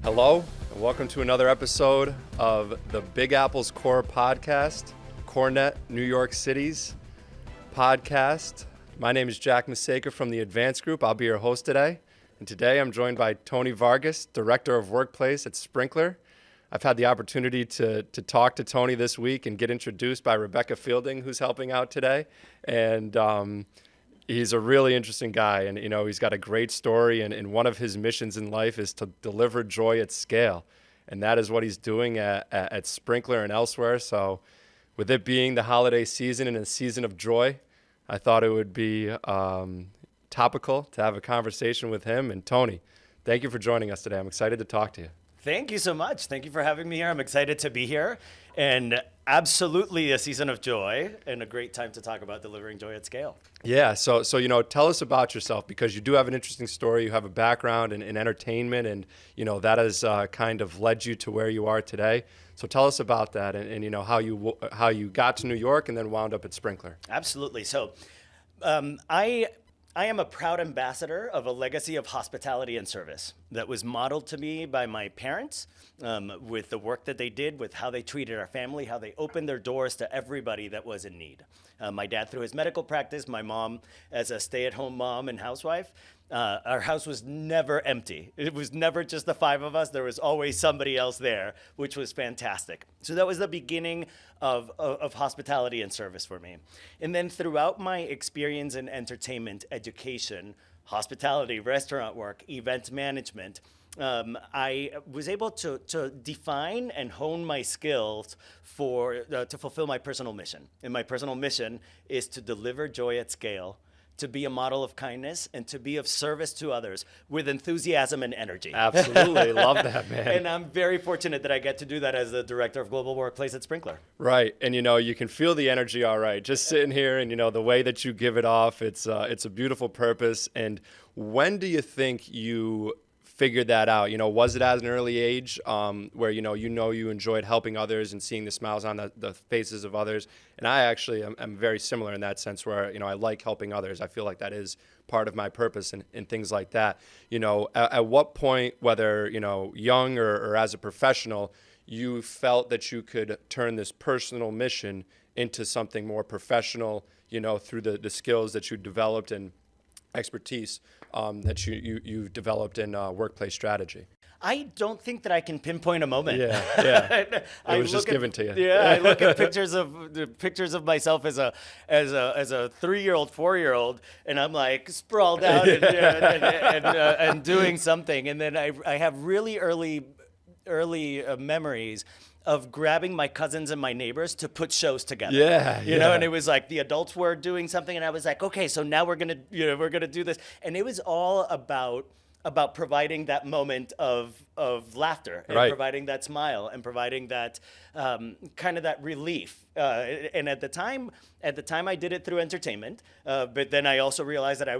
Hello, and welcome to another episode of the Big Apple's CoRe podcast, CoreNet New York City's podcast. My name is Jack Maseka from the Advanced Group. I'll be your host today. And today I'm joined by Tony Vargas, Director of Workplace at Sprinklr. I've had the opportunity to talk to Tony this week and get introduced by Rebecca Fielding, who's helping out today. And he's a really interesting guy, and he's got a great story, and one of his missions in life is to deliver joy at scale, and that is what he's doing at Sprinklr and elsewhere. So with it being the holiday season and a season of joy, I thought it would be topical to have a conversation with him. And Tony, thank you for joining us today. I'm excited to talk to you. Thank you so much. Thank you for having me here. I'm excited to be here, and absolutely a season of joy and a great time to talk about delivering joy at scale. Yeah, so tell us about yourself, because you do have an interesting story. You have a background in entertainment, and that has kind of led you to where you are today. So tell us about that, and how you got to New York and then wound up at Sprinklr. Absolutely. So I am a proud ambassador of a legacy of hospitality and service that was modeled to me by my parents, with the work that they did, with how they treated our family, how they opened their doors to everybody that was in need. My dad through his medical practice, my mom as a stay-at-home mom and housewife. Our house was never empty. It was never just the five of us. There was always somebody else there, which was fantastic. So that was the beginning of hospitality and service for me. And then throughout my experience in entertainment, education, hospitality, restaurant work, event management, I was able to define and hone my skills to fulfill my personal mission. And my personal mission is to deliver joy at scale, to be a model of kindness, and to be of service to others with enthusiasm and energy. Absolutely. Love that, man. And I'm very fortunate that I get to do that as the Director of Global Workplace at Sprinklr. Right. And, you can feel the energy all right. Just sitting here and, the way that you give it off, it's a beautiful purpose. And when do you think you figured that out? Was it at an early age where, you enjoyed helping others and seeing the smiles on the faces of others? And I actually am very similar in that sense where, I like helping others. I feel like that is part of my purpose and things like that. At what point, whether, young or as a professional, you felt that you could turn this personal mission into something more professional, through the skills that you developed and expertise that you've developed in workplace strategy? I don't think that I can pinpoint a moment. Yeah. It was just given to you. Yeah, I look at pictures of myself as a 3-year-old, 4-year-old, and I'm like sprawled out and doing something. And then I have really early memories of grabbing my cousins and my neighbors to put shows together. Yeah. And it was like the adults were doing something, and I was like, okay, so now we're gonna do this, and it was all about providing that moment of laughter and providing that smile and providing that kind of that relief. And at the time I did it through entertainment, but then I also realized that I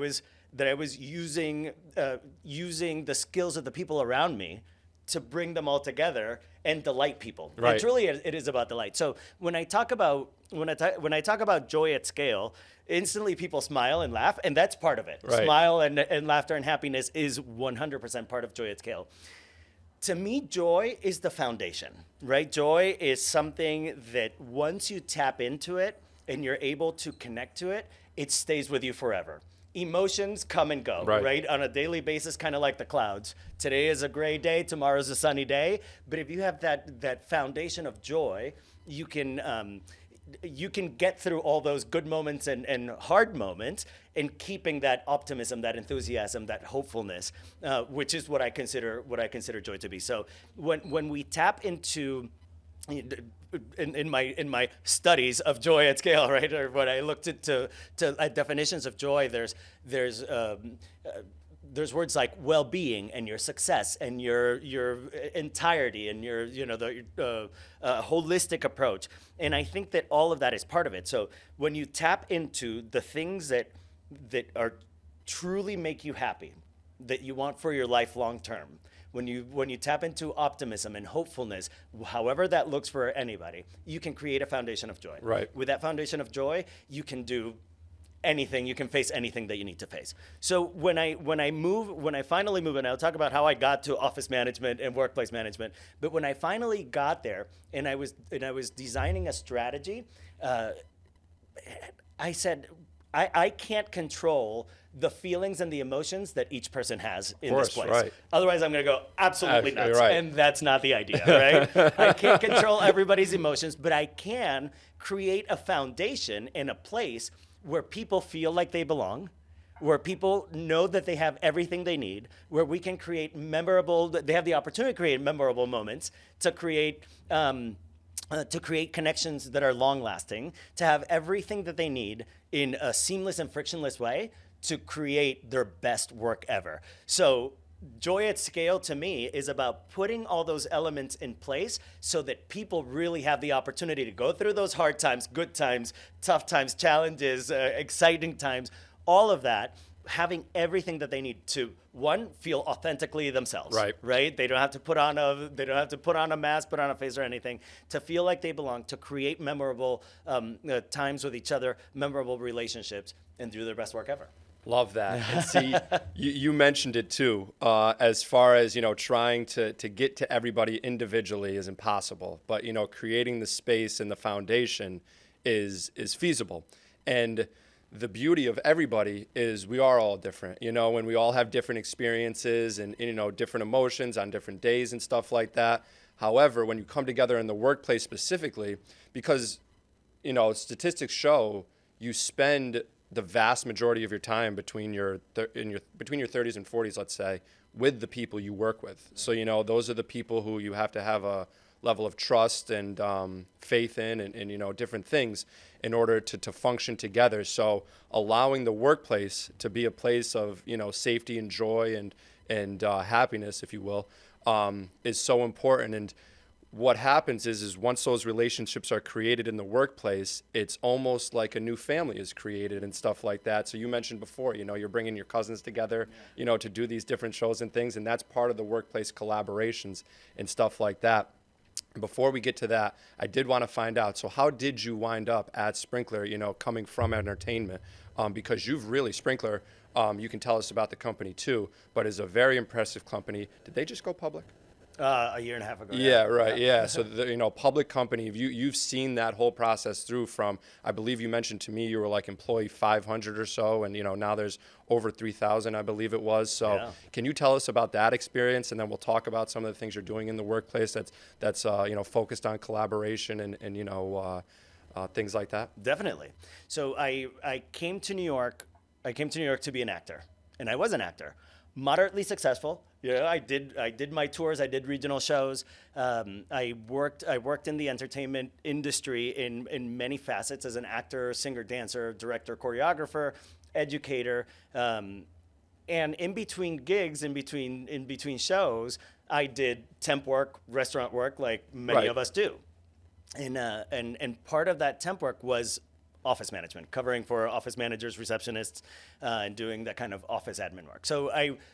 was using the skills of the people around me to bring them all together and delight people. Right. And truly, it is about delight. So when I talk about joy at scale, instantly people smile and laugh, and that's part of it. Right. Smile and laughter and happiness is 100% part of joy at scale. To me, joy is the foundation, right? Joy is something that once you tap into it and you're able to connect to it, it stays with you forever. Emotions come and go, right? On a daily basis, kind of like the clouds. Today is a gray day, tomorrow's a sunny day. But if you have that foundation of joy, you can get through all those good moments and hard moments, and keeping that optimism, that enthusiasm, that hopefulness, which is what I consider joy to be. So when we tap into in my studies of joy at scale, right, or when I looked to definitions of joy, there's words like well-being and your success and your entirety and your the holistic approach, and I think that all of that is part of it. So when you tap into the things that are truly make you happy, that you want for your life long term, when you tap into optimism and hopefulness, however that looks for anybody, you can create a foundation of joy. Right. With that foundation of joy, you can do anything. You can face anything that you need to face. So when I finally move, and I'll talk about how I got to office management and workplace management. But when I finally got there, and I was designing a strategy, I said, I can't control the feelings and the emotions that each person has in this place. Right. Otherwise, I'm going to go absolutely nuts. Right. And that's not the idea, right? I can't control everybody's emotions, but I can create a foundation in a place where people feel like they belong, where people know that they have everything they need, where we can create they have the opportunity to create memorable moments, to create connections that are long-lasting, to have everything that they need in a seamless and frictionless way to create their best work ever. So Joy at Scale to me is about putting all those elements in place so that people really have the opportunity to go through those hard times, good times, tough times, challenges, exciting times, all of that, having everything that they need to, one, feel authentically themselves. Right? They don't have to put on a mask, put on a face or anything, to feel like they belong, to create memorable times with each other, memorable relationships, and do their best work ever. Love that. And see, you mentioned it too. As far as trying to get to everybody individually is impossible, but creating the space and the foundation is feasible. And the beauty of everybody is we are all different, and we all have different experiences and different emotions on different days and stuff like that. However, when you come together in the workplace specifically, because statistics show you spend the vast majority of your time between your 30s and 40s, let's say, with the people you work with. So those are the people who you have to have a level of trust and faith in, and different things in order to function together. So allowing the workplace to be a place of safety and joy and happiness, if you will, is so important. And what happens is once those relationships are created in the workplace, it's almost like a new family is created and stuff like that. So you mentioned before, you're bringing your cousins together, to do these different shows and things, and that's part of the workplace collaborations and stuff like that. Before we get to that, I did want to find out, so how did you wind up at Sprinklr, coming from entertainment? Because you've really, Sprinklr, you can tell us about the company too, but is a very impressive company. Did they just go public? A year and a half ago. Yeah, right. Yeah. So the public company, you've seen that whole process through from, I believe you mentioned to me you were like employee 500 or so, and now there's over 3,000, I believe it was. So Can you tell us about that experience, and then we'll talk about some of the things you're doing in the workplace that's focused on collaboration and things like that. Definitely. So I came to New York. I came to New York to be an actor, and I was an actor, moderately successful. I did my tours. I did regional shows. I worked in the entertainment industry in many facets as an actor, singer, dancer, director, choreographer, educator, and in between gigs, in between shows, I did temp work, restaurant work, like many of us do, and part of that temp work was office management, covering for office managers, receptionists, and doing that kind of office admin work. So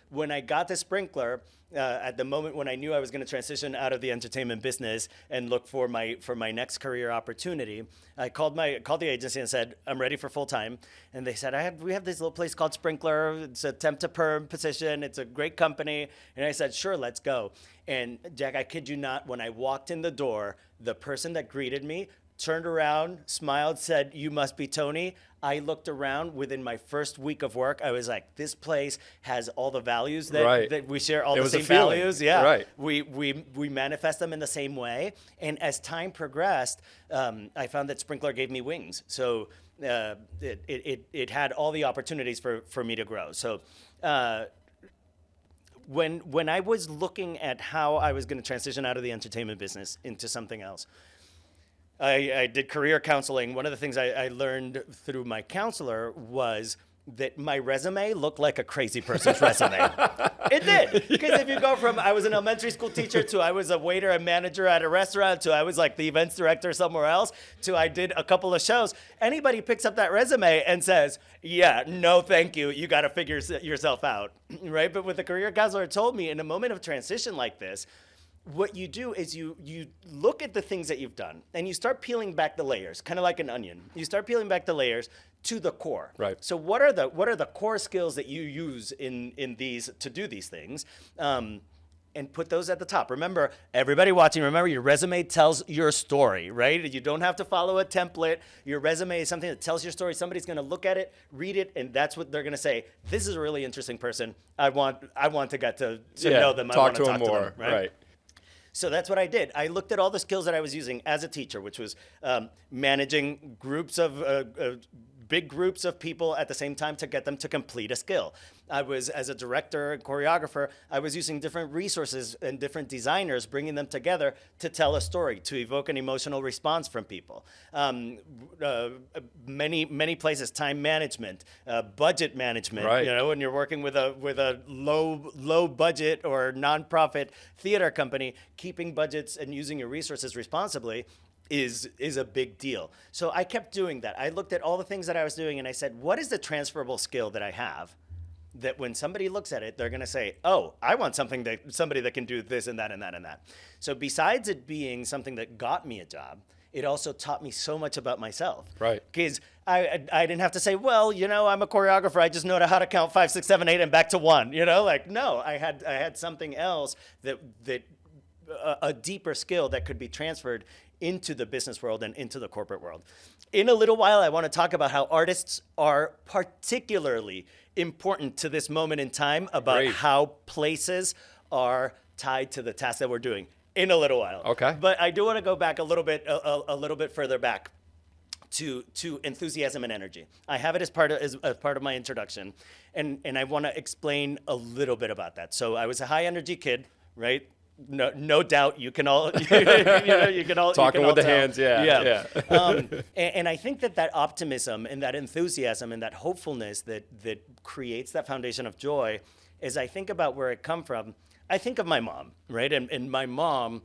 when I got to Sprinklr, at the moment when I knew I was going to transition out of the entertainment business and look for my next career opportunity, I called the agency and said, I'm ready for full time. And they said, we have this little place called Sprinklr. It's a temp to perm position. It's a great company. And I said, sure, let's go. And Jack, I kid you not, when I walked in the door, the person that greeted me turned around, smiled, said, you must be Tony. I looked around. Within my first week of work, I was like, this place has all the values that we share, all the same values. Yeah, right. We manifest them in the same way. And as time progressed, I found that Sprinklr gave me wings. So it had all the opportunities for me to grow. So when I was looking at how I was going to transition out of the entertainment business into something else, I did career counseling. One of the things I learned through my counselor was that my resume looked like a crazy person's resume. It did. Because if you go from I was an elementary school teacher to I was a waiter and manager at a restaurant to I was like the events director somewhere else to I did a couple of shows, anybody picks up that resume and says, yeah, no, thank you. You got to figure yourself out, right? But what the career counselor told me in a moment of transition like this what you do is you look at the things that you've done and you start peeling back the layers, kind of like an onion. You start peeling back the layers to the core. Right. So what are the core skills that you use in these to do these things? And put those at the top. Remember, everybody watching, remember your resume tells your story, right? You don't have to follow a template. Your resume is something that tells your story. Somebody's going to look at it, read it, and that's what they're going to say. This is a really interesting person. I want to get to know them. Talk I want to to them talk more. to them, right? So that's what I did. I looked at all the skills that I was using as a teacher, which was managing groups of big groups of people at the same time to get them to complete a skill. I was, as a director and choreographer, I was using different resources and different designers, bringing them together to tell a story, to evoke an emotional response from people. Many places, time management, budget management. Right. You know, when you're working with a low budget or nonprofit theater company, keeping budgets and using your resources responsibly is a big deal. So I kept doing that. I looked at all the things that I was doing and I said, what is the transferable skill that I have that when somebody looks at it, they're going to say, oh, I want somebody that can do this and that and that and that. So besides it being something that got me a job, it also taught me so much about myself. Right. Because I didn't have to say, well, you know, I'm a choreographer. I just know how to count 5, 6, 7, 8 and back to 1. You know, like, no, I had something else that a deeper skill that could be transferred into the business world and into the corporate world. In a little while, I want to talk about how artists are particularly important to this moment in time, about how places are tied to the task that we're doing. In a little while. Okay. But I do want to go back a little bit further back to enthusiasm and energy. I have it as part of my introduction, and I want to explain a little bit about that. So I was a high energy kid, right? No doubt, you can all you can all talking with the tell. hands, yeah. And I think that optimism and that enthusiasm and that hopefulness that creates that foundation of joy, as I think about where it come from, I think of my mom, right? And my mom,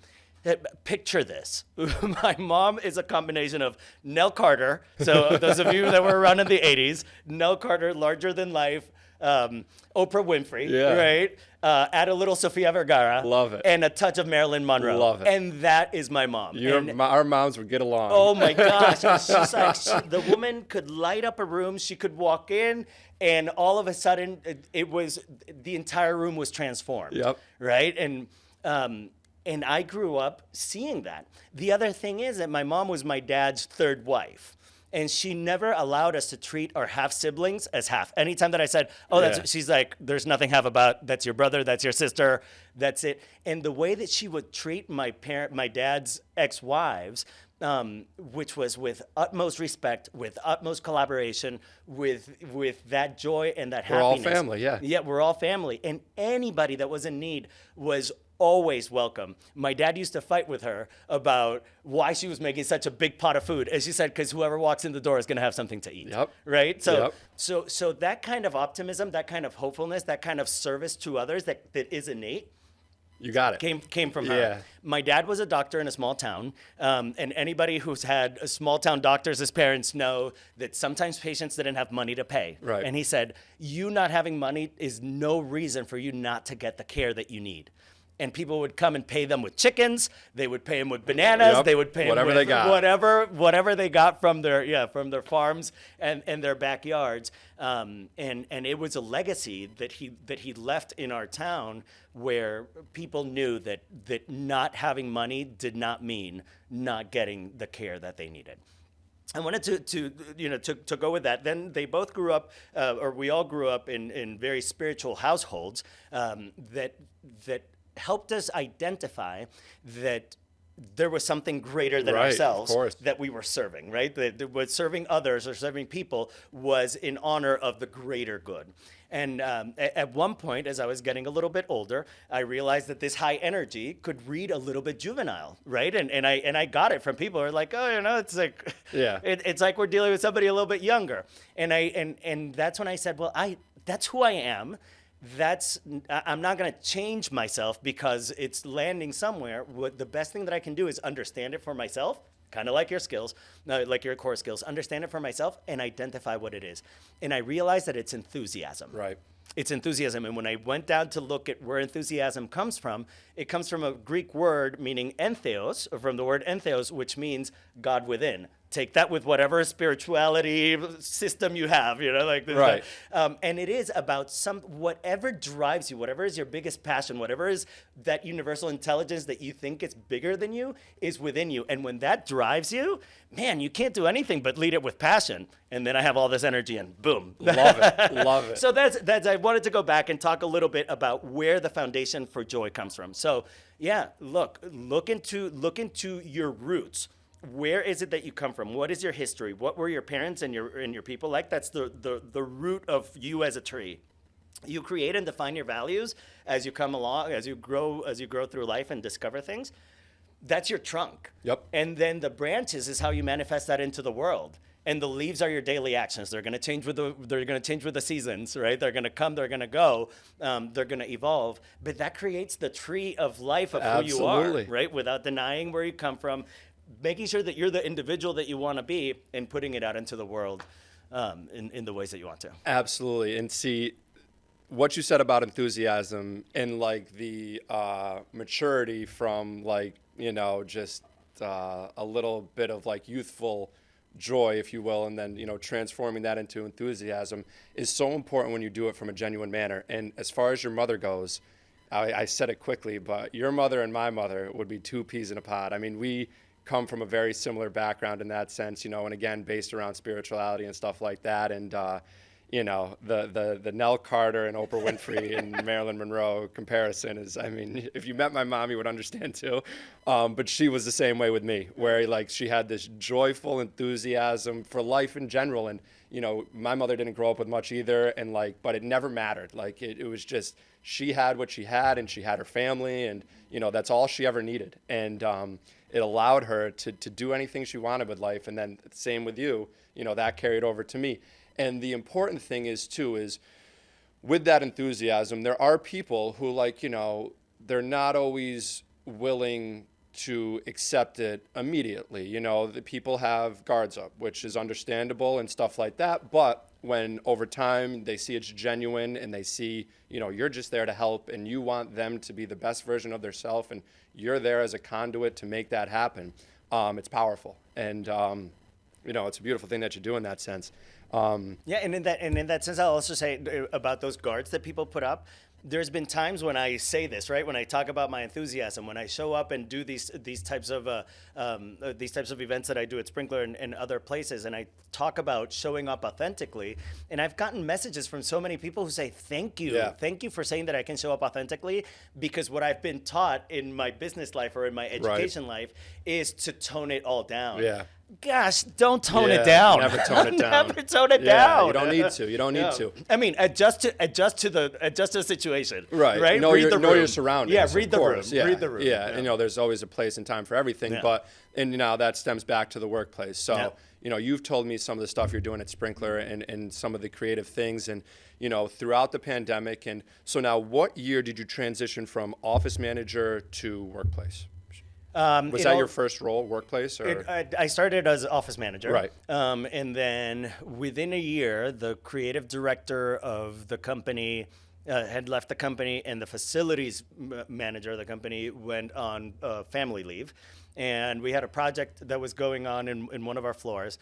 picture this. My mom is a combination of Nell Carter. So those of you that were around in the 80s, Nell Carter, larger than life, Oprah Winfrey, right? Add a little Sofia Vergara. Love it. And a touch of Marilyn Monroe. Love it. And that is my mom. Our moms would get along. Oh my gosh. She's like, the woman could light up a room. She could walk in and all of a sudden the entire room was transformed. Yep. Right? And I grew up seeing that. The other thing is that my mom was my dad's third wife. And she never allowed us to treat our half siblings as half. Anytime that I said, she's like, there's nothing half about, that's your brother, that's your sister, that's it. And the way that she would treat my dad's ex-wives, which was with utmost respect, with utmost collaboration, with that joy and that happiness. We're all family, yeah. Yeah, we're all family. And anybody that was in need was always welcome. My dad used to fight with her about why she was making such a big pot of food. As she said, because whoever walks in the door is going to have something to eat. Yep. Right? So that kind of optimism, that kind of hopefulness, that kind of service to others that is innate. You got it. Came from her. Yeah. My dad was a doctor in a small town, and anybody who's had a small town doctors as parents know that sometimes patients didn't have money to pay. Right. And he said, you not having money is no reason for you not to get the care that you need. And people would come and pay them with chickens. They would pay them with bananas. Yep. They would pay Whatever them with they got. whatever they got from their farms and their backyards. And it was a legacy that he left in our town, where people knew that not having money did not mean not getting the care that they needed. I wanted to go with that. Then they both grew up, or we all grew up in very spiritual households that helped us identify that there was something greater than ourselves that we were serving, right? That serving others or serving people was in honor of the greater good. And at one point, as I was getting a little bit older, I realized that this high energy could read a little bit juvenile, right? And I got it from people who are like, oh, it's like, it's like we're dealing with somebody a little bit younger. And that's when I said, well, that's who I am. I'm not going to change myself because it's landing somewhere. The best thing that I can do is understand it for myself, kind of like your skills, like your core skills, understand it for myself and identify what it is. And I realized that it's enthusiasm. Right. It's enthusiasm. And when I went down to look at where enthusiasm comes from, it comes from a Greek word meaning entheos, or from the word entheos, which means God within. Take that with whatever spirituality system you have, like this. Right. And it is about whatever drives you, whatever is your biggest passion, whatever is that universal intelligence that you think is bigger than you is within you. And when that drives you, man, you can't do anything but lead it with passion. And then I have all this energy and boom. Love it. Love it. So that's I wanted to go back and talk a little bit about where the foundation for joy comes from. So yeah, look into your roots. Where is it that you come from? What is your history? What were your parents and your people like? That's the root of you as a tree. You create and define your values as you come along, as you grow through life and discover things. That's your trunk. Yep. And then the branches is how you manifest that into the world. And the leaves are your daily actions. They're going to change with the seasons, right? They're going to come, they're going to go, they're going to evolve. But that creates the tree of life of Absolutely. who you are, right? Without denying where you come from, making sure that you're the individual that you want to be, and putting it out into the world in the ways that you want to. Absolutely. And see, what you said about enthusiasm and like the maturity from like, just a little bit of like youthful joy, if you will, and then, transforming that into enthusiasm is so important when you do it from a genuine manner. And as far as your mother goes, I said it quickly, but your mother and my mother would be two peas in a pod. I mean, we come from a very similar background in that sense, and again, based around spirituality and stuff like that. And, the Nell Carter and Oprah Winfrey and Marilyn Monroe comparison is, I mean, if you met my mom, you would understand too. But she was the same way with me, where like she had this joyful enthusiasm for life in general. And, my mother didn't grow up with much either. And like, but it never mattered. Like it was just, she had what she had and she had her family and, that's all she ever needed. And, it allowed her to do anything she wanted with life. And then same with you, that carried over to me. And the important thing is with that enthusiasm, there are people who they're not always willing to accept it immediately. The people have guards up, which is understandable and stuff like that. But when over time they see it's genuine and they see, you're just there to help and you want them to be the best version of themselves and you're there as a conduit to make that happen, it's powerful. And, it's a beautiful thing that you do in that sense. Yeah, and in that sense, I'll also say about those guards that people put up. There's been times when I say this, right? When I talk about my enthusiasm, when I show up and do these types of events that I do at Sprinklr and other places, and I talk about showing up authentically. And I've gotten messages from so many people who say, "Thank you, thank you for saying that I can show up authentically," because what I've been taught in my business life or in my education life is to tone it all down. Yeah. Gosh, don't tone it down. Never tone it down. Never tone it down. You don't need to. You don't need to. I mean, adjust to the situation. Right. Know your surroundings. Yeah, read the room. Yeah. Read the room. Yeah. And there's always a place and time for everything. Yeah. And that stems back to the workplace. So, you've told me some of the stuff you're doing at Sprinklr and some of the creative things and, throughout the pandemic. And so now what year did you transition from office manager to workplace? Was that your first role, workplace? Or? I started as office manager. Right. And then within a year, the creative director of the company had left the company, and the facilities manager of the company went on family leave. And we had a project that was going on in one of our floors.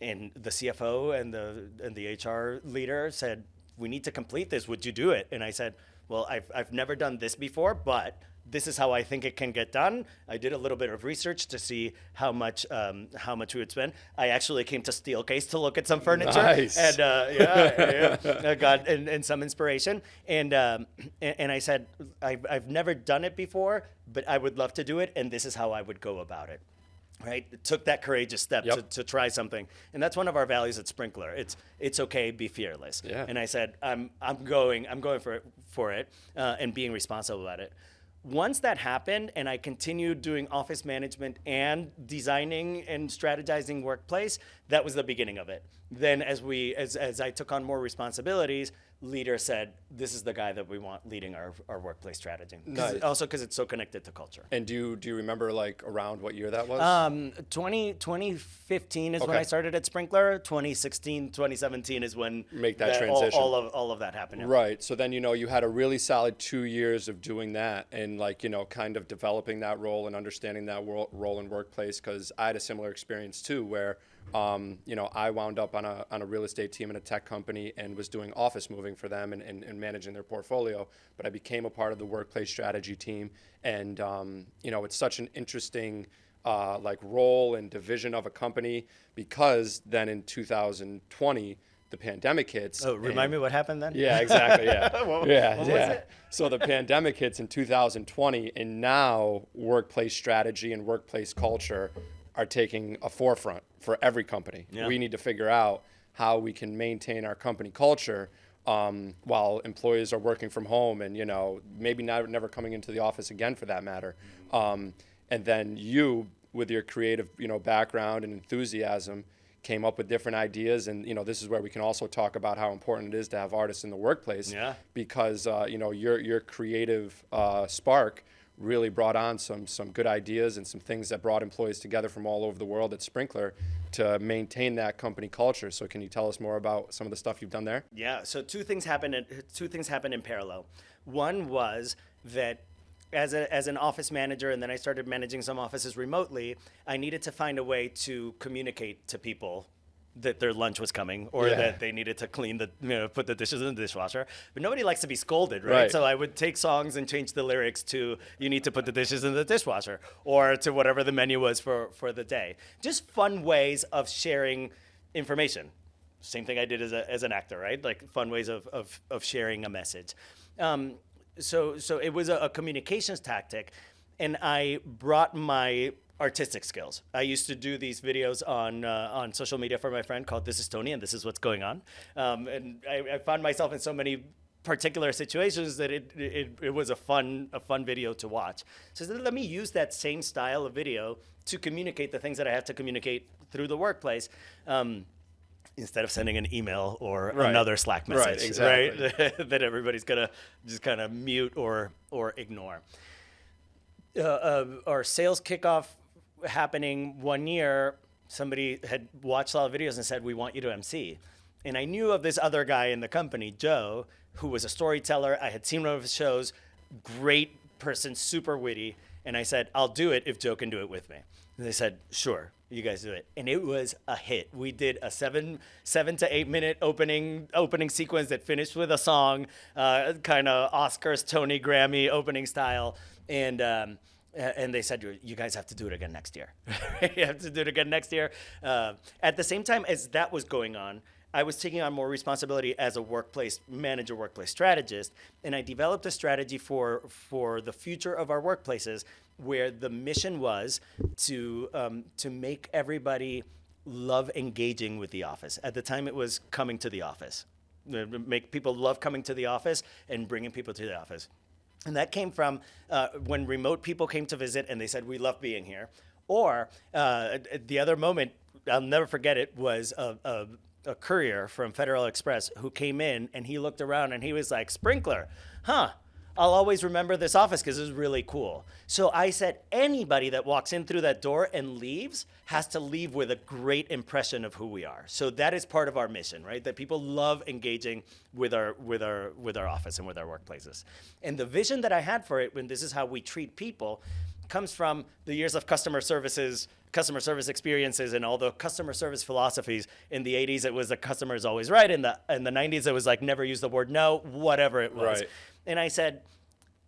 And the CFO and the HR leader said, "We need to complete this. Would you do it?" And I said, "Well, I've never done this before, but this is how I think it can get done." I did a little bit of research to see how much we would spend. I actually came to Steelcase to look at some furniture, nice. And I got and some inspiration. And I said, I've never done it before, but I would love to do it, and this is how I would go about it. Right, took that courageous step to try something, and that's one of our values at Sprinklr. It's okay, be fearless. Yeah. And I said, I'm going for it, and being responsible about it. Once that happened, and I continued doing office management and designing and strategizing workplace, that was the beginning of it. Then as I took on more responsibilities, leader said, this is the guy that we want leading our workplace strategy. Nice. Also because it's so connected to culture. And do you remember like around what year that was? 2015 is when Okay. I started at Sprinklr. 2016, 2017 is when Make that transition. all of that happened. Yeah. Right. So then, you had a really solid 2 years of doing that and like, kind of developing that role and understanding that role in workplace. Cause I had a similar experience too, where, I wound up on a real estate team in a tech company and was doing office moving for them and managing their portfolio. But I became a part of the workplace strategy team. And, it's such an interesting, like role and division of a company, because then in 2020, the pandemic hits. Oh, remind me what happened then? Yeah, exactly. Yeah. What yeah. was yeah. it? So the pandemic hits in 2020, and now workplace strategy and workplace culture are taking a forefront for every company. Yeah. We need to figure out how we can maintain our company culture while employees are working from home and, maybe never coming into the office again for that matter. And then you, with your creative, background and enthusiasm, came up with different ideas. And, this is where we can also talk about how important it is to have artists in the workplace. Yeah. Because, your creative spark really brought on some good ideas and some things that brought employees together from all over the world at Sprinklr to maintain that company culture. So can you tell us more about some of the stuff you've done there? Yeah. So two things happened in parallel. One was that as an office manager, and then I started managing some offices remotely, I needed to find a way to communicate to people that their lunch was coming, or that they needed to put the dishes in the dishwasher. But nobody likes to be scolded, right? So I would take songs and change the lyrics to, you need to put the dishes in the dishwasher, or to whatever the menu was for the day. Just fun ways of sharing information. Same thing I did as an actor, right? Like fun ways of sharing a message. So it was a communications tactic, and I brought my artistic skills. I used to do these videos on social media for my friend called This is Tony and This is What's Going On. And I found myself in so many particular situations that it was a fun video to watch. So let me use that same style of video to communicate the things that I have to communicate through the workplace. Instead of sending an email or another Slack message, right? Exactly. Right? That everybody's gonna just kind of mute or ignore. Our sales kickoff happening one year, somebody had watched all the videos and said, we want you to MC. And I knew of this other guy in the company, Joe, who was a storyteller. I had seen one of his shows, great person, super witty. And I said, I'll do it if Joe can do it with me. And they said, sure, you guys do it. And it was a hit. We did a 7 to 8 minute opening sequence that finished with a song, kind of Oscars, Tony, Grammy opening style. And they said, you guys have to do it again next year. You have to do it again next year. At the same time as that was going on, I was taking on more responsibility as a workplace manager, workplace strategist, and I developed a strategy for the future of our workplaces, where the mission was to make everybody love engaging with the office. At the time, it was coming to the office, make people love coming to the office and bringing people to the office. And that came from when remote people came to visit and they said, we love being here. Or the other moment, I'll never forget it, was a courier from Federal Express who came in and he looked around and he was like, Sprinklr, I'll always remember this office because it's really cool. So I said, anybody that walks in through that door and leaves has to leave with a great impression of who we are. So that is part of our mission, right? That people love engaging with our office and with our workplaces. And the vision that I had for it, when this is how we treat people, comes from the years of customer service experiences and all the customer service philosophies. In the 80s, it was the customer is always right. In the 90s, it was like never use the word no, whatever it was. Right. And I said,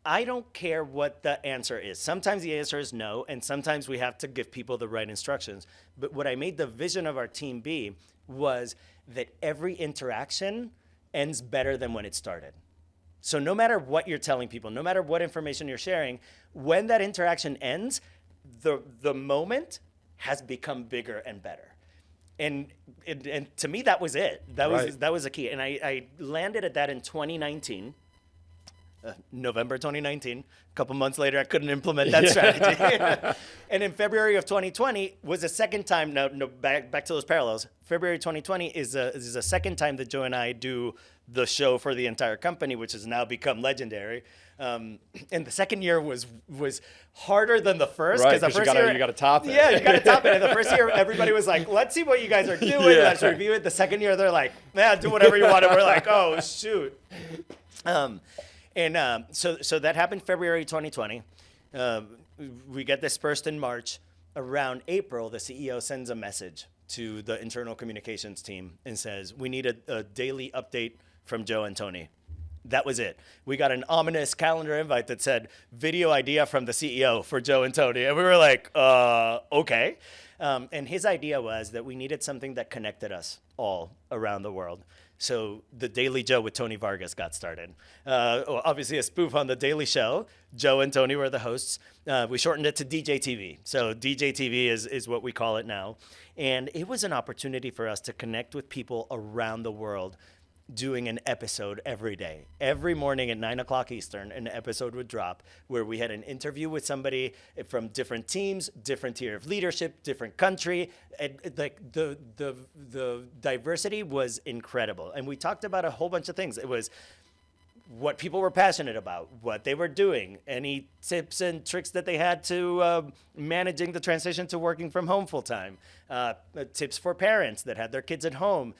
I don't care what the answer is. Sometimes the answer is no, and sometimes we have to give people the right instructions. But what I made the vision of our team be was that every interaction ends better than when it started. So no matter what you're telling people, no matter what information you're sharing, when that interaction ends, the moment has become bigger and better. And to me, that was it. That was a key. And I landed at that in 2019. November 2019. A couple months later, I couldn't implement that strategy. And in February of 2020 was the second time. No, back to those parallels. February 2020 is a second time that Joe and I do the show for the entire company, which has now become legendary. And the second year was harder than the first, because the first year you got to top it. Yeah, you got to top it. And the first year, everybody was like, "Let's see what you guys are doing. Let's review it." The second year, they're like, "Yeah, do whatever you want." And we're like, "Oh shoot." So that happened February 2020. We get dispersed in March. Around April, the CEO sends a message to the internal communications team and says, "We need a daily update from Joe and Tony." That was it. We got an ominous calendar invite that said video idea from the CEO for Joe and Tony. And we were like, okay. And his idea was that we needed something that connected us all around the world. So the Daily Joe with Tony Vargas got started. Obviously a spoof on The Daily Show. Joe and Tony were the hosts. We shortened it to DJ TV. So DJ TV is what we call it now. And it was an opportunity for us to connect with people around the world, doing an episode every day. Every morning at 9 o'clock Eastern, an episode would drop where we had an interview with somebody from different teams, different tier of leadership, different country. And the diversity was incredible. And we talked about a whole bunch of things. It was what people were passionate about, what they were doing, any tips and tricks that they had to managing the transition to working from home full time, tips for parents that had their kids at home,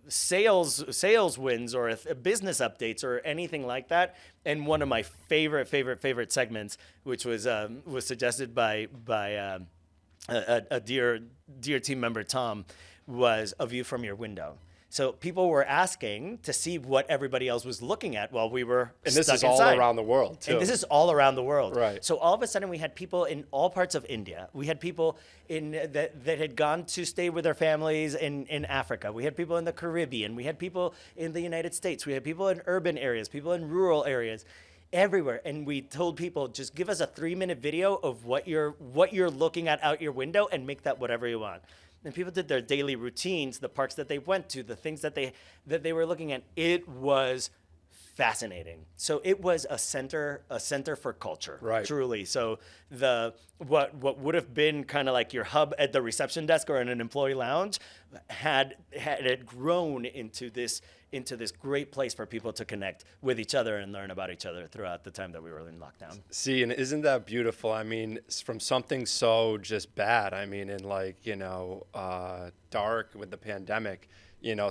sales wins or business updates or anything like that. And one of my favorite segments, which was suggested by a dear team member, Tom, was A View from Your Window. So people were asking to see what everybody else was looking at while we were and this stuck is inside. all around the world too. And this is all around the world. Right. So all of a sudden we had people in all parts of India. We had people that had gone to stay with their families in Africa. We had people in the Caribbean. We had people in the United States. We had people in urban areas, people in rural areas, everywhere. And we told people, just give us a 3-minute video of what you're looking at out your window and make that whatever you want. And people did their daily routines, the parks that they went to, the things that they were looking at. It was fascinating. So it was a center for culture, right? Truly. So what would have been kind of like your hub at the reception desk or in an employee lounge had it grown into this great place for people to connect with each other and learn about each other throughout the time that we were in lockdown. See, and isn't that beautiful? I mean, from something so just bad, I mean, in like, dark with the pandemic,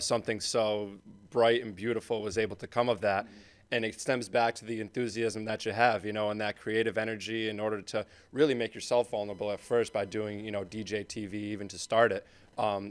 something so bright and beautiful was able to come of that. And it stems back to the enthusiasm that you have, and that creative energy in order to really make yourself vulnerable at first by doing, DJ TV, even to start it,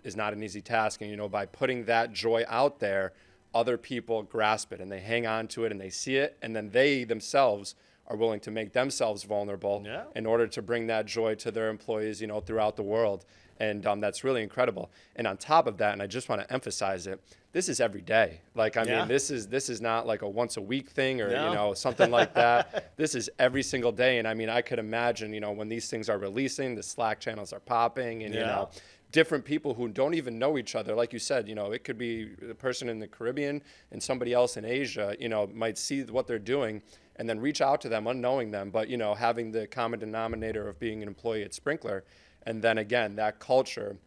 is not an easy task. And, by putting that joy out there, other people grasp it and they hang on to it and they see it. And then they themselves are willing to make themselves vulnerable in order to bring that joy to their employees, throughout the world. And that's really incredible. And on top of that, and I just want to emphasize it, this is every day. Like, I mean, this is not like a once a week thing or, something like that. This is every single day. And I mean, I could imagine, when these things are releasing, the Slack channels are popping and, different people who don't even know each other. Like you said, it could be the person in the Caribbean and somebody else in Asia, might see what they're doing and then reach out to them unknowing them. But, having the common denominator of being an employee at Sprinklr. And then again, that culture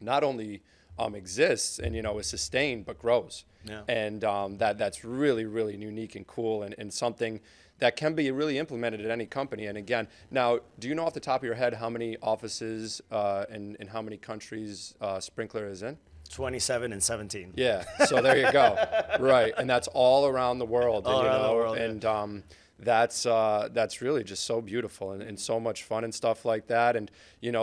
not only exists and, is sustained, but grows. Yeah. And that's really, really unique and cool and something that can be really implemented at any company. And again, now, do you know off the top of your head how many offices and how many countries Sprinklr is in? 27 and 17. Yeah, so there you go. Right, and that's all around the world. All around the world. And that's really just so beautiful and so much fun and stuff like that. And,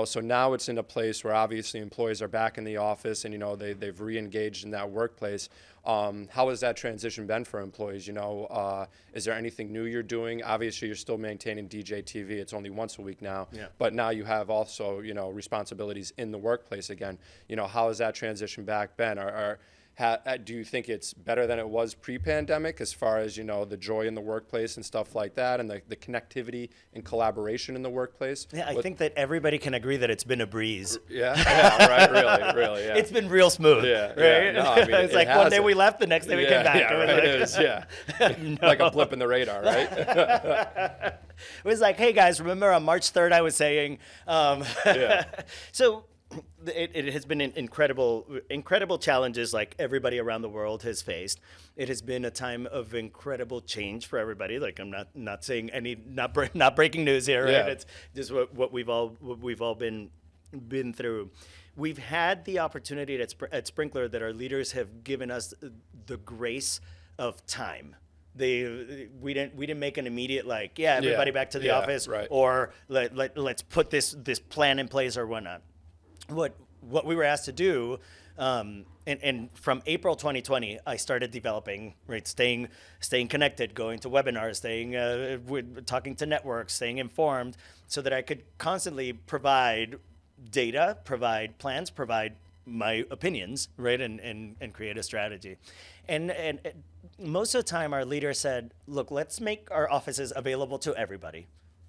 so now it's in a place where obviously employees are back in the office and, they've re-engaged in that workplace. How has that transition been for employees? Is there anything new you're doing? Obviously, you're still maintaining DJ TV. It's only once a week now. Yeah. But now you have also, responsibilities in the workplace again. How has that transition back been? Do you think it's better than it was pre-pandemic as far as, the joy in the workplace and stuff like that, and the connectivity and collaboration in the workplace? Yeah, I think that everybody can agree that it's been a breeze. Yeah, right, really, yeah. It's been real smooth, Yeah, right? no, I mean, it's like one day we left, the next day we came back. Yeah, right, it is, yeah. Like a blip in the radar, right? It was like, hey guys, remember on March 3rd I was saying, So it has been incredible challenges like everybody around the world has faced. It has been a time of incredible change for everybody. Like I'm not saying not breaking news here, right? Yeah. It's just what we've all been through. We've had the opportunity at Sprinklr that our leaders have given us the grace of time. We didn't make an immediate everybody back to the office, right. or let's put this plan in place or whatnot. What we were asked to do, and from April 2020, I started developing, right, staying connected, going to webinars, talking to networks, staying informed, so that I could constantly provide data, provide plans, provide my opinions, right, and create a strategy. And most of the time, our leader said, look, let's make our offices available to everybody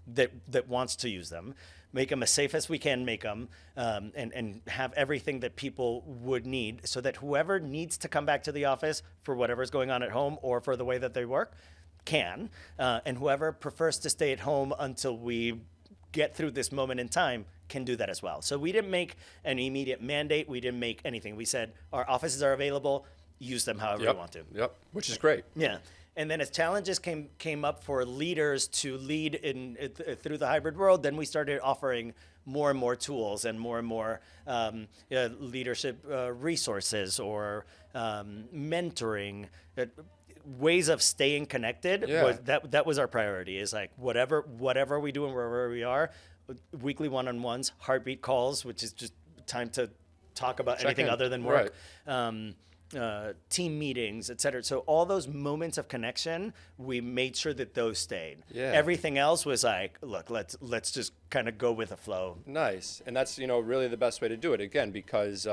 that wants to use them. Make them as safe as we can make them, and have everything that people would need, so that whoever needs to come back to the office for whatever's going on at home or for the way that they work can, and whoever prefers to stay at home until we get through this moment in time can do that as well. So we didn't make an immediate mandate. We didn't make anything. We said our offices are available. Use them however you want to. Yep, which is great. Yeah. And then as challenges came up for leaders to lead through the hybrid world, then we started offering more and more tools and more leadership resources or mentoring, ways of staying connected. Yeah. That was our priority. Is like whatever we do and wherever we are, weekly one-on-ones, heartbeat calls, which is just time to talk about anything other than work. Right. Team meetings, et cetera. So all those moments of connection, we made sure that those stayed. Yeah. Everything else was like, look, let's just kind of go with the flow. Nice. And that's, really the best way to do it, again, because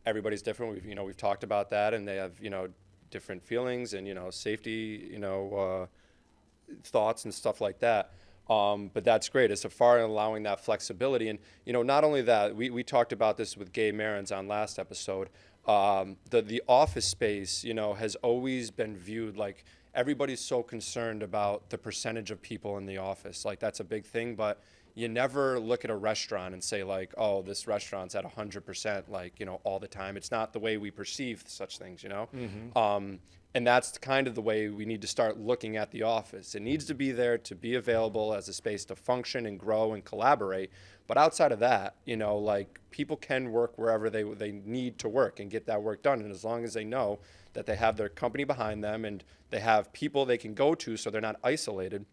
everybody's different. We've talked about that, and they have, different feelings and, safety, thoughts and stuff like that. But that's great. As far as allowing that flexibility. And, not only that, we talked about this with Gabe Marins on last episode. The office space, has always been viewed like everybody's so concerned about the percentage of people in the office. Like that's a big thing, but you never look at a restaurant and say like, oh, this restaurant's at 100%, like, all the time. It's not the way we perceive such things, Mm-hmm. And that's kind of the way we need to start looking at the office. It needs to be there to be available as a space to function and grow and collaborate. But outside of that, like people can work wherever they need to work and get that work done. And as long as they know that they have their company behind them and they have people they can go to so they're not isolated,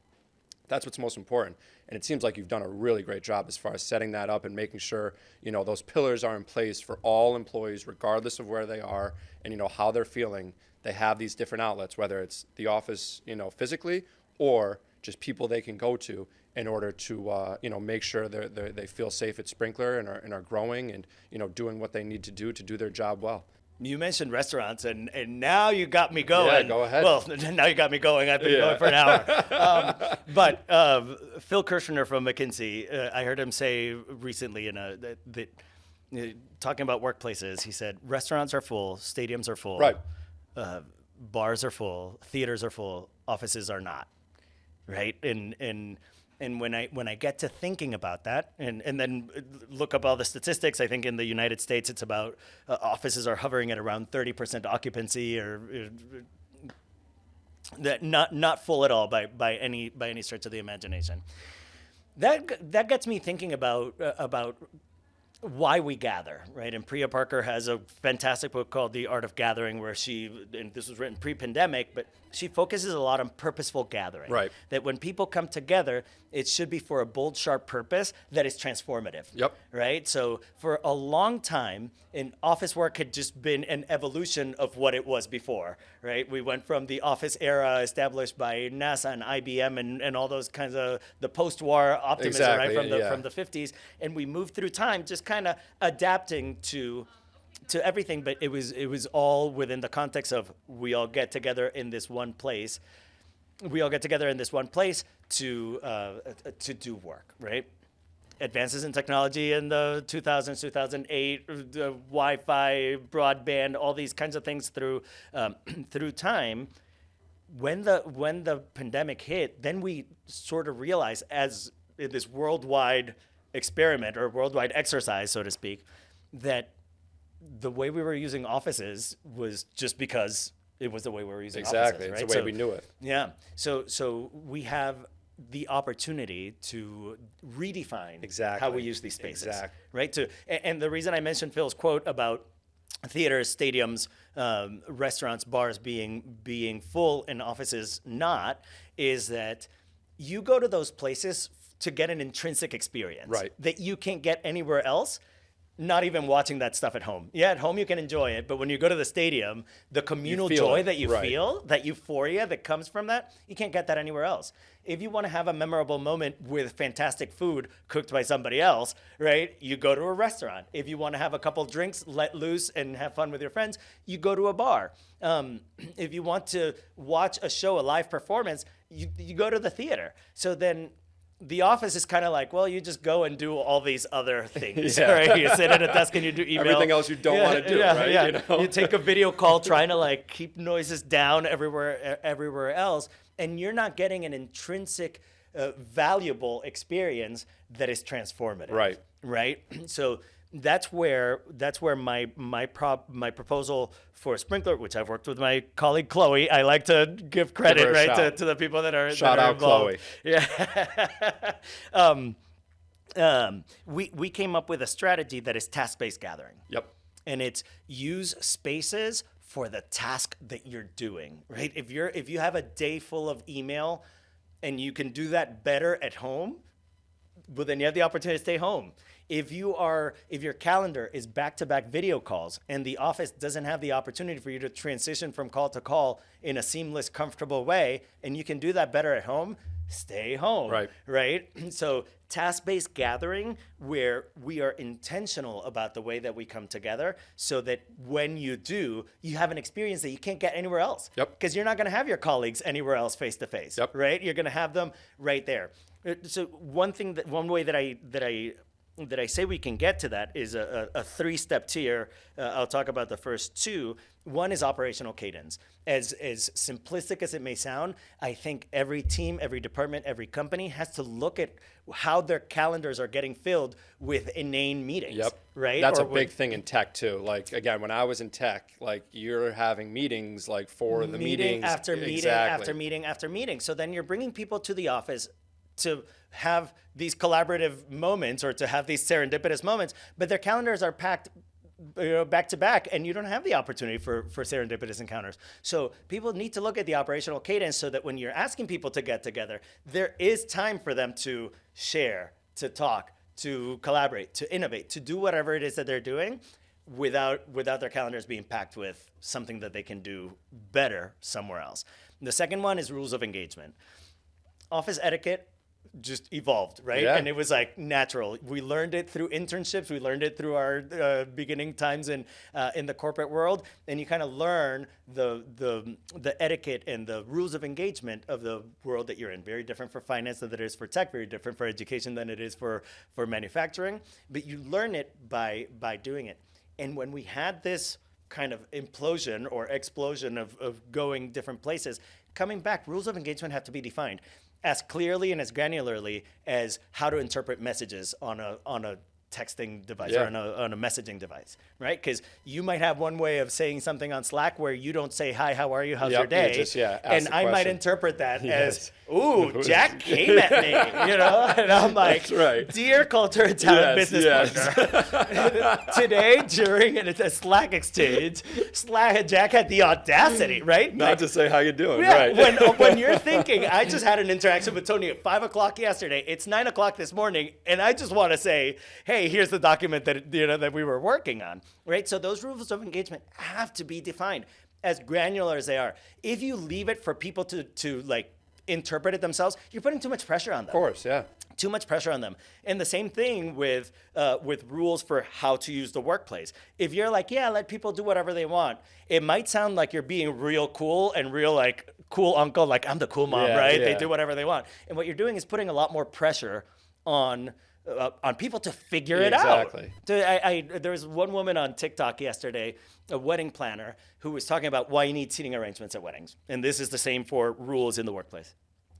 that's what's most important. And it seems like you've done a really great job as far as setting that up and making sure, those pillars are in place for all employees, regardless of where they are and, how they're feeling. They have these different outlets, whether it's the office, physically, or just people they can go to in order to, make sure they feel safe at Sprinklr and are growing and, doing what they need to do their job well. You mentioned restaurants, and now you got me going. Yeah, go ahead. Well, now you got me going. I've been going for an hour. But Phil Kirshner from McKinsey, I heard him say recently talking about workplaces, he said, restaurants are full, stadiums are full. Right. Bars are full, theaters are full, offices are not, right? And when I get to thinking about that, and then look up all the statistics, I think in the United States it's about offices are hovering at around 30% occupancy, or that not full at all by any stretch of the imagination. That gets me thinking about why we gather, right? And Priya Parker has a fantastic book called The Art of Gathering, where and this was written pre-pandemic, but she focuses a lot on purposeful gathering. Right. That when people come together, it should be for a bold, sharp purpose that is transformative. Yep. Right? So for a long time, office work had just been an evolution of what it was before, right? We went from the office era established by NASA and IBM and all those kinds of the post-war optimism, exactly, right, from the 50s, and we moved through time just kind of adapting to to everything, but it was all within the context of we all get together in this one place. We all get together in this one place to do work, right? Advances in technology in the 2000s, 2008, the Wi-Fi, broadband, all these kinds of things through time. When the pandemic hit, then we sort of realized, as in this worldwide experiment or worldwide exercise, so to speak, that the way we were using offices was just because it was the way we were using offices, right? It's the way we knew it. Yeah. So we have the opportunity to redefine how we use these spaces, right? And the reason I mentioned Phil's quote about theaters, stadiums, restaurants, bars being full and offices not, is that you go to those places to get an intrinsic experience that you can't get anywhere else. Not even watching that stuff at home. Yeah, at home you can enjoy it, but when you go to the stadium, the communal joy that you feel, that euphoria that comes from that, you can't get that anywhere else. If you want to have a memorable moment with fantastic food cooked by somebody else, right, you go to a restaurant. If you want to have a couple drinks, let loose and have fun with your friends, you go to a bar. If you want to watch a show, a live performance, you go to the theater. So then the office is kind of like, well, you just go and do all these other things, right? You sit at a desk and you do email. Everything else you don't want to do, right? Yeah. You know? You take a video call trying to like keep noises down everywhere else, and you're not getting an intrinsic, valuable experience that is transformative. Right. So that's where my proposal for Sprinklr, which I've worked with my colleague Chloe. I like to give credit to the people that are shout out involved. Chloe. Yeah. We came up with a strategy that is task-based gathering. Yep. And it's use spaces for the task that you're doing, right? If you have a day full of email and you can do that better at home, well, then you have the opportunity to stay home. If your calendar is back-to-back video calls and the office doesn't have the opportunity for you to transition from call to call in a seamless, comfortable way, and you can do that better at home, stay home. Right? So task-based gathering, where we are intentional about the way that we come together, so that when you do, you have an experience that you can't get anywhere else. Yep. Because you're not going to have your colleagues anywhere else face-to-face. Yep. Right? You're going to have them right there. So one way that I say we can get to that is a three-step tier. I'll talk about the first two. One is operational cadence. As simplistic as it may sound, I think every team, every department, every company has to look at how their calendars are getting filled with inane meetings. Yep. Right? That's a big thing in tech too. Like, again, when I was in tech, like, you're having meetings like for the meetings. After meeting after meeting after meeting. So then you're bringing people to the office to have these collaborative moments or to have these serendipitous moments, but their calendars are packed back to back, and you don't have the opportunity for serendipitous encounters. So people need to look at the operational cadence so that when you're asking people to get together, there is time for them to share, to talk, to collaborate, to innovate, to do whatever it is that they're doing without their calendars being packed with something that they can do better somewhere else. The second one is rules of engagement. Office etiquette just evolved, right? Yeah. And it was like natural. We learned it through internships. We learned it through our beginning times in the corporate world. And you kind of learn the etiquette and the rules of engagement of the world that you're in. Very different for finance than it is for tech. Very different for education than it is for manufacturing. But you learn it by doing it. And when we had this kind of implosion or explosion of going different places, coming back, rules of engagement have to be defined as clearly and as granularly as how to interpret messages on a texting device or on a messaging device, right? Because you might have one way of saying something on Slack where you don't say, hi, how are you, how's your day? And I might interpret that as, ooh, Jack came at me, and I'm like, dear culture and talent business partner, today during a Slack exchange, Jack had the audacity, right? Not to say how you doing, right? When you're thinking, I just had an interaction with Tony at 5 o'clock yesterday, it's 9 o'clock this morning, and I just want to say, hey, here's the document that we were working on, right? So those rules of engagement have to be defined as granular as they are. If you leave it for people to like interpret it themselves, you're putting too much pressure on them. Of course, yeah. Too much pressure on them. And the same thing with rules for how to use the workplace. If you're like, yeah, let people do whatever they want, it might sound like you're being real cool and real like cool uncle, like I'm the cool mom, right? They do whatever they want. And what you're doing is putting a lot more pressure on people to figure it out. There was one woman on TikTok yesterday, a wedding planner, who was talking about why you need seating arrangements at weddings. And this is the same for rules in the workplace.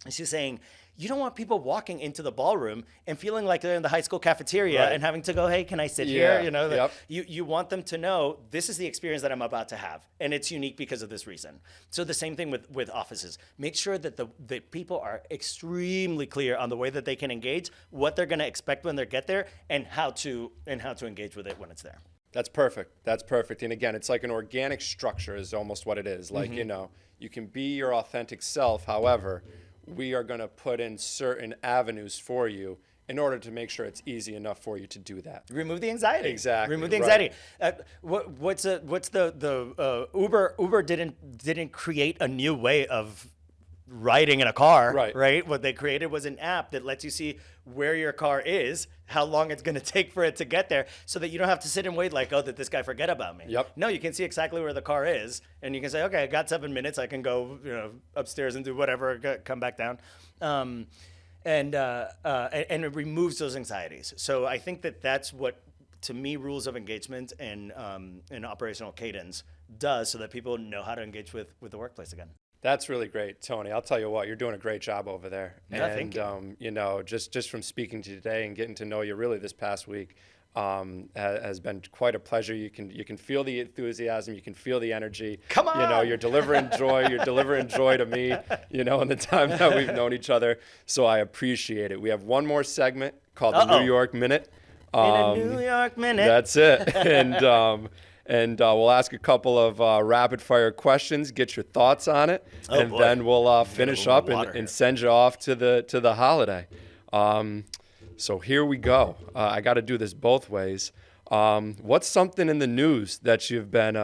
And she's saying, you don't want people walking into the ballroom and feeling like they're in the high school cafeteria and having to go, hey, can I sit here? You know, you want them to know this is the experience that I'm about to have, and it's unique because of this reason. So the same thing with offices. Make sure that the people are extremely clear on the way that they can engage, what they're going to expect when they get there, and how to engage with it when it's there. That's perfect. That's perfect. And again, it's like an organic structure is almost what it is. Like, you know, you can be your authentic self. However, we are going to put in certain avenues for you in order to make sure it's easy enough for you to do that. Remove the anxiety. Exactly. Remove the anxiety. What's the Uber didn't create a new way of riding in a car, right? What they created was an app that lets you see where your car is, how long it's going to take for it to get there, so that you don't have to sit and wait like, oh, did this guy forget about me? No, you can see exactly where the car is, and you can say, okay, I got 7 minutes. I can go, upstairs and do whatever, come back down. And it removes those anxieties. So I think that's what, to me, rules of engagement and operational cadence does, so that people know how to engage with the workplace again. That's really great, Tony. I'll tell you what, you're doing a great job over there. Thank you. Just from speaking to you today and getting to know you really this past week has been quite a pleasure. You can feel the enthusiasm, you can feel the energy. Come on! You're delivering joy. You're delivering joy to me. In the time that we've known each other. So I appreciate it. We have one more segment called the New York Minute. In a New York Minute. That's it. And we'll ask a couple of rapid fire questions, get your thoughts on it, then we'll finish up and send you off to the holiday. So here we go. I got to do this both ways. What's something in the news that you've been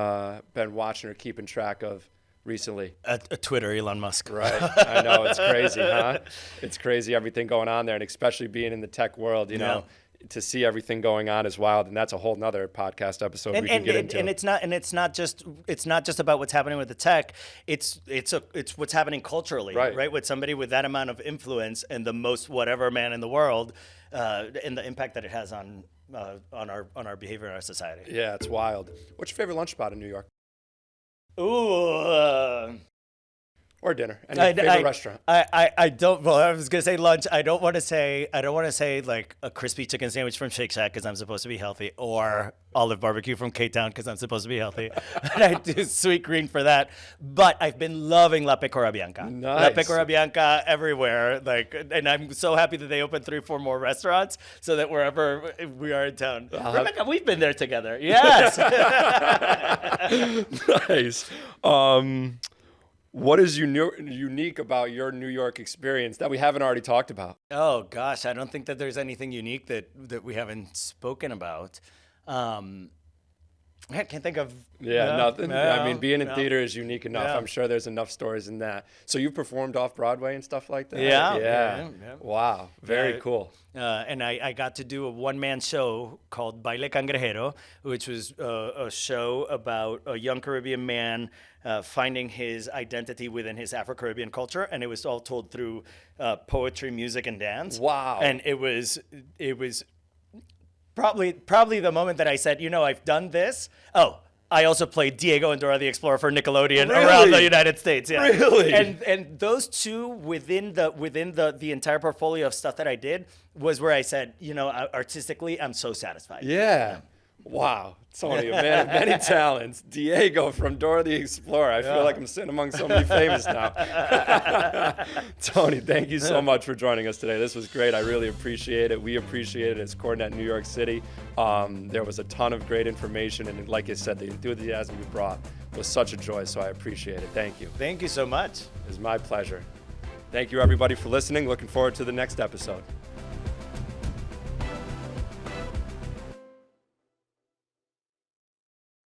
watching or keeping track of recently? A Twitter, Elon Musk. Right. I know, it's crazy, huh? It's crazy, everything going on there, and especially being in the tech world, you know. To see everything going on is wild, and that's a whole nother podcast episode we can get into. And it's not just about what's happening with the tech. It's what's happening culturally, right? With somebody with that amount of influence and the most whatever man in the world, and the impact that it has on our behavior in our society. Yeah, it's wild. What's your favorite lunch spot in New York? Ooh. Or dinner. Any favorite restaurant? I don't. Well, I was gonna say lunch. I don't want to say like a crispy chicken sandwich from Shake Shack because I'm supposed to be healthy, or Olive Barbecue from K-Town because I'm supposed to be healthy. And I do Sweet Green for that. But I've been loving La Pecora Bianca. Nice. La Pecora Bianca everywhere. And I'm so happy that they opened 3 or 4 more restaurants so that wherever we are in town, Rebecca, we've been there together. Yes. Nice. What is unique about your New York experience that we haven't already talked about? Oh, gosh. I don't think that there's anything unique that we haven't spoken about. I can't think of... nothing. I mean, being in theater is unique enough. I'm sure there's enough stories in that. So you've performed off-Broadway and stuff like that? Yeah. Wow. Very cool. And I got to do a one-man show called Baile Cangrejero, which was a show about a young Caribbean man finding his identity within his Afro-Caribbean culture. And it was all told through poetry, music, and dance. Wow. And it was probably the moment that I said, I've done this. Oh, I also played Diego and Dora the Explorer for Nickelodeon around the United States. Yeah. Really? And those two within the entire portfolio of stuff that I did was where I said, artistically, I'm so satisfied. Yeah. Wow. Tony, a man of many talents. Diego from Dora the Explorer. I feel like I'm sitting among somebody famous now. Tony, thank you so much for joining us today. This was great. I really appreciate it. We appreciate it as CoRe New York City. There was a ton of great information, and like I said, the enthusiasm you brought was such a joy, so I appreciate it. Thank you. Thank you so much. It was my pleasure. Thank you, everybody, for listening. Looking forward to the next episode.